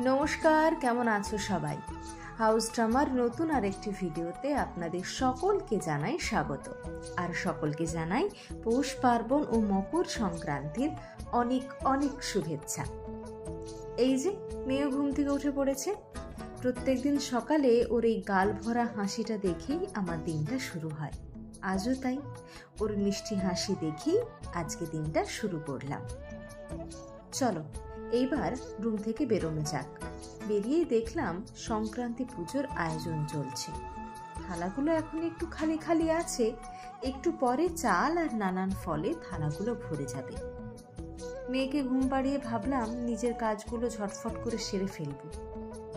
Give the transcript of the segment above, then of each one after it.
নমস্কার, কেমন আছো সবাই? হাউস ড্রামার নতুন আরেকটি ভিডিওতে আপনাদের সকলকে জানাই স্বাগত। আর সকলকে জানাই পৌষ পার্বণ ও মকর সংক্রান্তির অনেক অনেক শুভেচ্ছা। এই যে মেয়েও ঘুম থেকে উঠে পড়েছে। প্রত্যেকদিন সকালে ওর এই গাল ভরা হাসিটা দেখেই আমার দিনটা শুরু হয়। আজও তাই, ওর মিষ্টি হাসি দেখেই আজকে দিনটা শুরু করলাম। চলো এইবার রুম থেকে বেরোনো যাক। বেরিয়েই দেখলাম সংক্রান্তি পুজোর আয়োজন চলছে। থালাগুলো এখন একটু খালি খালি আছে, একটু পরে চাল আর নানান ফলে থালাগুলো ভরে যাবে। মেয়েকে ঘুম পাড়িয়ে ভাবলাম নিজের কাজগুলো ঝটফট করে সেরে ফেলবো,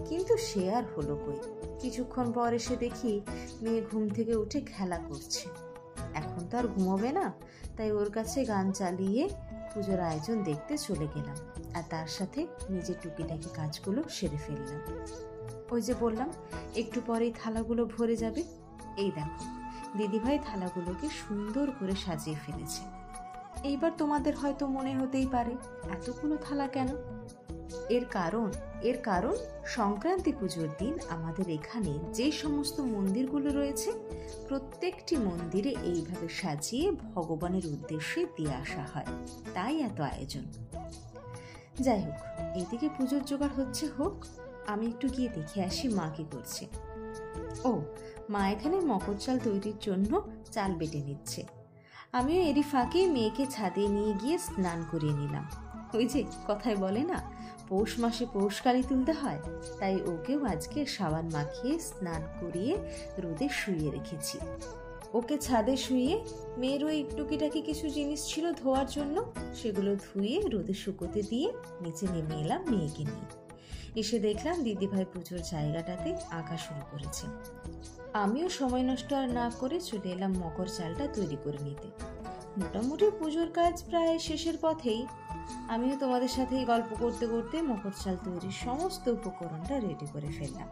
কিন্তু সে আর হলো কই। কিছুক্ষণ পর এসে দেখি মেয়ে ঘুম থেকে উঠে খেলা করছে। এখন তো আর ঘুমোবে না, তাই ওর কাছে গান চালিয়ে পুজোর আয়োজন দেখতে চলে গেলাম, আর তার সাথে নিজের টুকিটাকি কাজগুলো সেরে ফেললাম। ওই যে বললাম একটু পরেই থালাগুলো ভরে যাবে। এই দেখো, দিদিভাই থালাগুলোকে সুন্দর করে সাজিয়ে ফেলেছে। এইবার তোমাদের হয়তো মনে হতেই পারে এতগুলো থালা কেন? এর কারণ সংক্রান্তি পুজোর দিন আমাদের এখানে যে সমস্ত মন্দিরগুলো রয়েছে প্রত্যেকটি মন্দিরে এইভাবে সাজিয়ে ভগবানের উদ্দেশ্যে দিয়ে আসা হয়, তাই এত আয়োজন। যাই হোক, এইদিকে পুজোর জোগাড় হোক, আমি একটু গিয়ে দেখে আসি মা কি করছে। ও, মা এখানে মকর চাল তৈরির জন্য চাল বেটে নিচ্ছে। আমিও এরই ফাঁকে মেয়েকে ছাদে নিয়ে গিয়ে স্নান করিয়ে নিলাম। ওই যে কথায় বলে না, পৌষ মাসে পৌষকালি তুলতে হয়, তাই ওকেও আজকে সাবান মাখিয়ে স্নান করিয়ে রোদে শুইয়ে রেখেছি। ওকে ছাদে শুইয়ে মেয়ের ওই টুকিটাকি কিছু জিনিস ছিল ধোয়ার জন্য, সেগুলো ধুয়ে রোদে শুকোতে দিয়ে নিচে নেমে এলাম মেয়েকে নিয়ে। এসে দেখলাম দিদিভাই পুজোর জায়গাটাতে আঁকা শুরু করেছে। আমিও সময় নষ্ট আর না করে চলে এলাম মকর চালটা তৈরি করে নিতে। মোটামুটি পুজোর কাজ প্রায় শেষের পথেই। আমিও তোমাদের সাথে গল্প করতে করতে মকর চাল তৈরির সমস্ত উপকরণটা রেডি করে ফেললাম।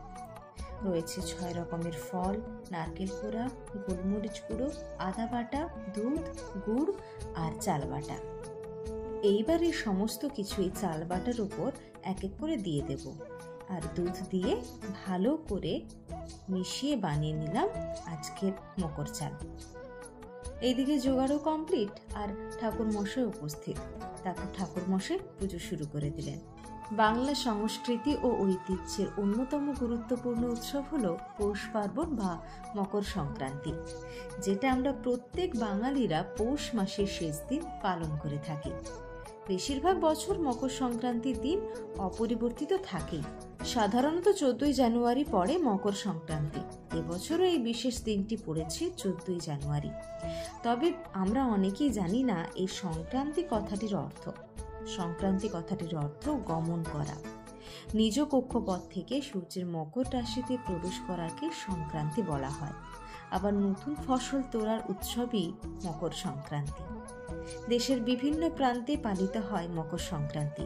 রয়েছে 6 রকমের ফল, নারকেল কোড়া, গোলমরিচ গুঁড়ো, আদা বাটা, দুধ, গুড় আর চাল বাটা। এইবার এই সমস্ত কিছুই চাল বাটার উপর এক এক করে দিয়ে দেব, আর দুধ দিয়ে ভালো করে মিশিয়ে বানিয়ে নিলাম আজকের মকর চাল। এইদিকে জোগাড়ও কমপ্লিট, আর ঠাকুর মশাই উপস্থিত। তারপর ঠাকুর মশাই পুজো শুরু করে দিলেন। বাংলা সংস্কৃতি ও ঐতিহ্যের অন্যতম গুরুত্বপূর্ণ উৎসব হলো পৌষ পার্বণ বা মকর সংক্রান্তি, যেটা আমরা প্রত্যেক বাঙালিরা পৌষ মাসের শেষ দিন পালন করে থাকি। বেশিরভাগ বছর মকর সংক্রান্তির দিন অপরিবর্তিত থাকেই। সাধারণত 14ই জানুয়ারি পড়ে মকর সংক্রান্তি। এবছরও এই বিশেষ দিনটি পড়েছে 14ই জানুয়ারি। তবে আমরা অনেকেই জানি না এই সংক্রান্তি কথাটির অর্থ। সংক্রান্তি কথাটির অর্থ গমন করা। নিজ কক্ষপথ থেকে সূর্যের মকর রাশিতে প্রবেশ করাকে সংক্রান্তি বলা হয়। আবার নতুন ফসল তোলার উৎসবই মকর সংক্রান্তি। দেশের বিভিন্ন প্রান্তে পালিত হয় মকর সংক্রান্তি।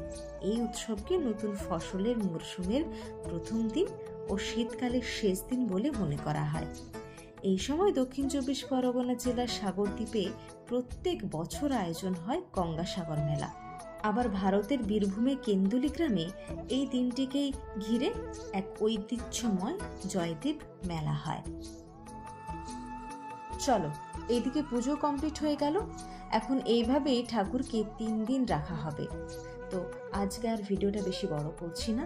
এই উৎসবকে নতুন ফসলের মরশুমের প্রথম দিন ও শীতকালের শেষ দিন বলে মনে করা হয়। এই সময় দক্ষিণ 24 পরগনা জেলার সাগরদ্বীপে প্রত্যেক বছর আয়োজন হয় গঙ্গাসাগর মেলা। আবার ভারতের বীরভূমে কেন্দুলি গ্রামে এই দিনটিকেই ঘিরে এক ঐতিহ্যময় জয়দেব মেলা হয়। চলো, এইদিকে পুজো কমপ্লিট হয়ে গেল। এখন এইভাবেই ঠাকুরকে 3 দিন রাখা হবে। তো আজকে আর ভিডিওটা বেশি বড় করছি না,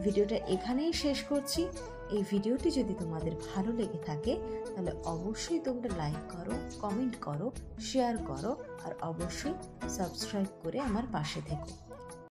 ভিডিওটা এখানেই শেষ করছি। এই ভিডিওটি যদি তোমাদের ভালো লেগে থাকে তাহলে অবশ্যই তোমরা লাইক করো, কমেন্ট করো, শেয়ার করো, আর অবশ্যই সাবস্ক্রাইব করে আমার পাশে থেকো।